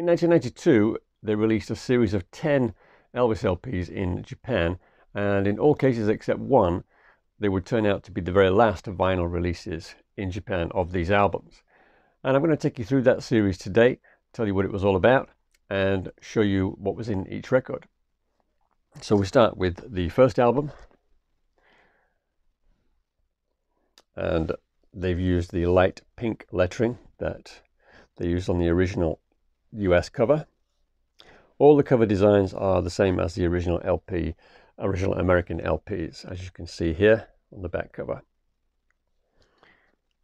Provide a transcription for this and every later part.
In 1992, they released a series of 10 Elvis LPs in Japan, and in all cases except one, they would turn out to be the very last vinyl releases in Japan of these albums. And I'm going to take you through that series today, tell you what it was all about, and show you what was in each record. So we start with the first album, and they've used the light pink lettering that they used on the original US cover. All the cover designs are the same as the original LP, original American LPs, as you can see here on the back cover.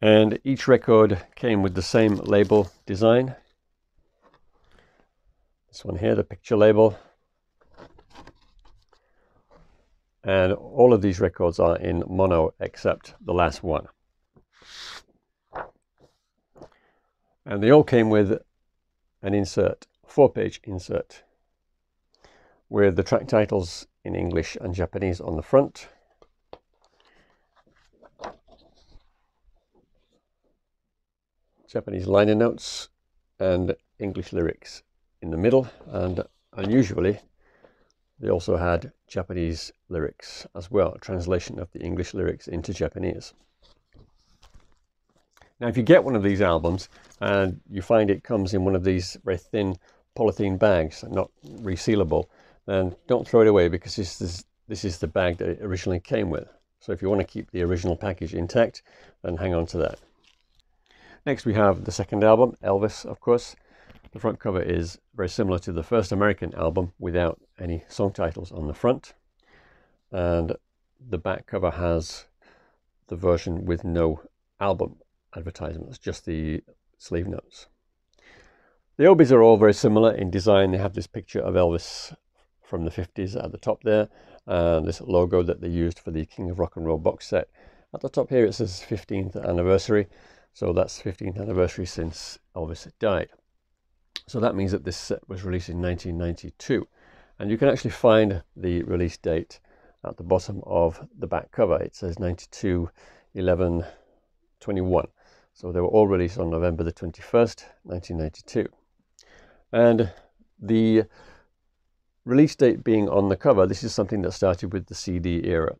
And each record came with the same label design. This one here, the picture label. And all of these records are in mono except the last one. And they all came with an insert, 4-page insert, with the track titles in English and Japanese on the front. Japanese liner notes and English lyrics in the middle, and unusually they also had Japanese lyrics as well, a translation of the English lyrics into Japanese. Now if you get one of these albums and you find it comes in one of these very thin polythene bags, not resealable, then don't throw it away, because this is the bag that it originally came with. So if you want to keep the original package intact, then hang on to that. Next we have the second album, Elvis, of course. The front cover is very similar to the first American album without any song titles on the front. And the back cover has the version with no album advertisements, just the sleeve notes. The obies are all very similar in design. They have this picture of Elvis from the 50s at the top there, and this logo that they used for the King of Rock and Roll box set. At the top here it says 15th anniversary, so that's 15th anniversary since Elvis died. So that means that this set was released in 1992, and you can actually find the release date at the bottom of the back cover. It says 92/11/21. So they were all released on November the 21st, 1992. And the release date being on the cover, this is something that started with the CD era.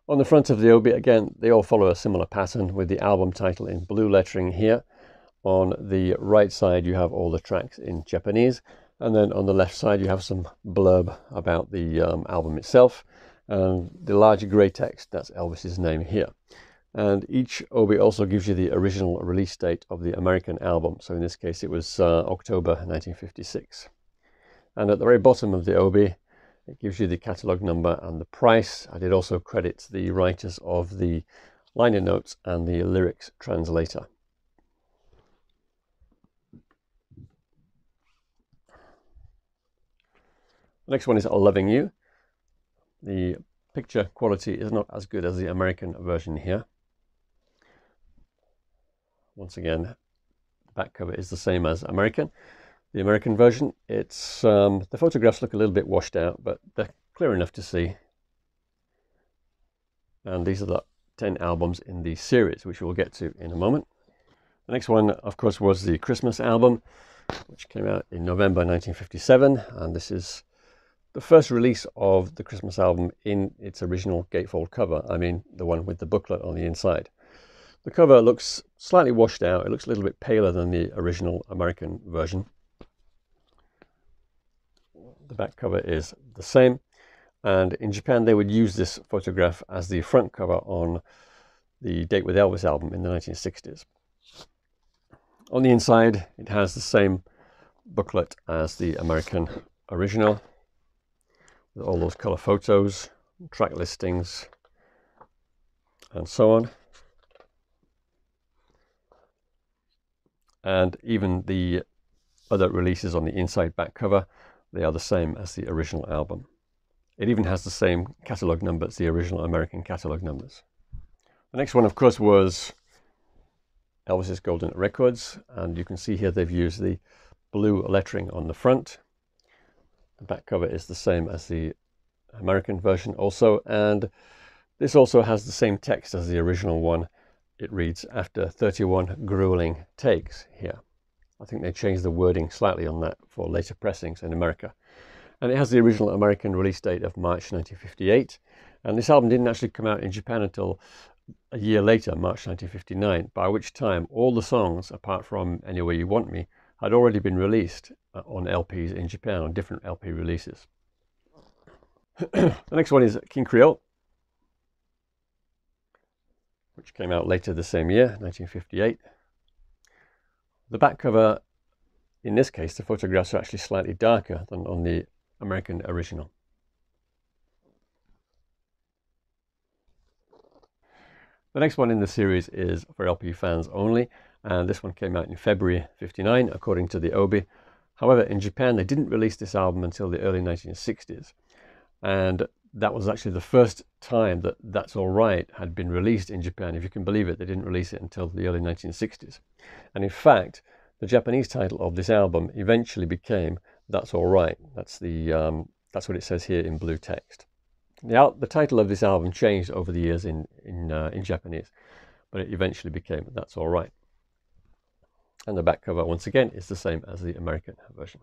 On the front of the obi, again, they all follow a similar pattern with the album title in blue lettering here. On the right side you have all the tracks in Japanese, and then on the left side you have some blurb about the album itself, and the large grey text, that's Elvis's name here. And each obi also gives you the original release date of the American album, so in this case it was October 1956. And at the very bottom of the obi it gives you the catalogue number and the price, and it also credits the writers of the liner notes and the lyrics translator. The next one is Loving You. The picture quality is not as good as the American version here. Once again, the back cover is the same as American. The American version, it's the photographs look a little bit washed out, but they're clear enough to see. And these are the 10 albums in the series, which we'll get to in a moment. The next one, of course, was the Christmas album, which came out in November 1957, and this is the first release of the Christmas album in its original gatefold cover. I mean, the one with the booklet on the inside. The cover looks slightly washed out. It looks a little bit paler than the original American version. The back cover is the same. And in Japan, they would use this photograph as the front cover on the Date with Elvis album in the 1960s. On the inside, it has the same booklet as the American original, with all those color photos, track listings, and so on. And even the other releases on the inside back cover, they are the same as the original album. It even has the same catalogue number as the original American catalogue numbers. The next one, of course, was Elvis's Golden Records, and you can see here they've used the blue lettering on the front. The back cover is the same as the American version also, and this also has the same text as the original one. It reads, "After 31 grueling takes" here. I think they changed the wording slightly on that for later pressings in America. And it has the original American release date of March 1958. And this album didn't actually come out in Japan until a year later, March 1959, by which time all the songs, apart from Anywhere You Want Me, had already been released on LPs in Japan, on different LP releases. The next one is King Creole, which came out later the same year, 1958. The back cover, in this case, the photographs are actually slightly darker than on the American original. The next one in the series is for LP fans only, and this one came out in February 59, according to the Obi. However, in Japan, they didn't release this album until the early 1960s, and that was actually the first time that That's Alright had been released in Japan. If you can believe it, they didn't release it until the early 1960s. And in fact, the Japanese title of this album eventually became That's Alright. That's what it says here in blue text. The title of this album changed over the years in Japanese, but it eventually became That's Alright. And the back cover, once again, is the same as the American version.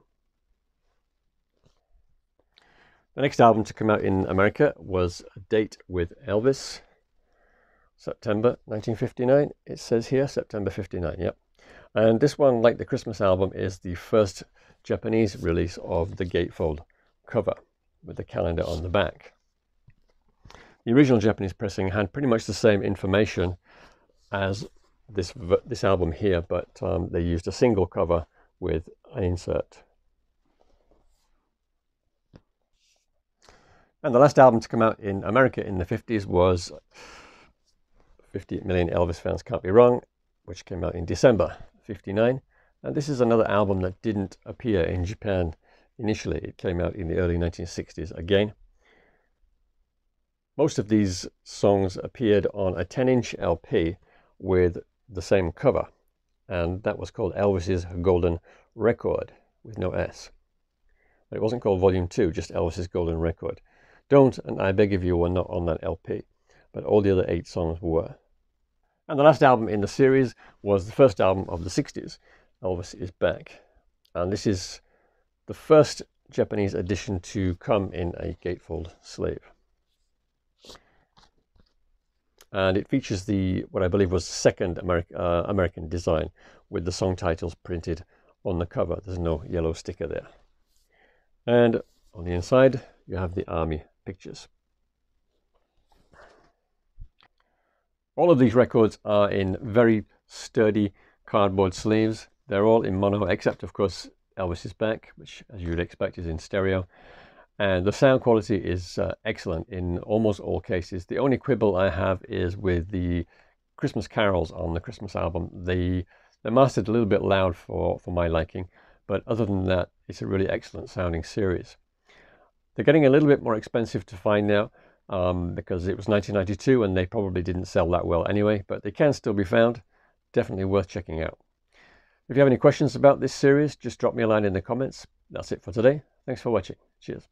The next album to come out in America was A Date with Elvis, September 1959. It says here, September 59, yep. And this one, like the Christmas album, is the first Japanese release of the gatefold cover with the calendar on the back. The original Japanese pressing had pretty much the same information as this album here, but they used a single cover with an insert. And the last album to come out in America in the 50s was 50 Million Elvis Fans Can't Be Wrong, which came out in December 59. And this is another album that didn't appear in Japan initially. It came out in the early 1960s again. Most of these songs appeared on a 10-inch LP with the same cover, and that was called Elvis's Golden Record with no S. But it wasn't called Volume 2, just Elvis's Golden Record. Don't and I Beg of You were not on that LP, but all the other 8 songs were. And the last album in the series was the first album of the 60s, Elvis Is Back. And this is the first Japanese edition to come in a gatefold sleeve. And it features what I believe was the second American design, with the song titles printed on the cover. There's no yellow sticker there. And on the inside, you have the army pictures. All of these records are in very sturdy cardboard sleeves. They're all in mono, except of course Elvis Is Back, which as you would expect is in stereo. And the sound quality is excellent in almost all cases. The only quibble I have is with the Christmas carols on the Christmas album. They're mastered a little bit loud for my liking, but other than that, it's a really excellent sounding series. They're getting a little bit more expensive to find now because it was 1992 and they probably didn't sell that well anyway, but they can still be found. Definitely worth checking out. If you have any questions about this series, just drop me a line in the comments. That's it for today. Thanks for watching. Cheers.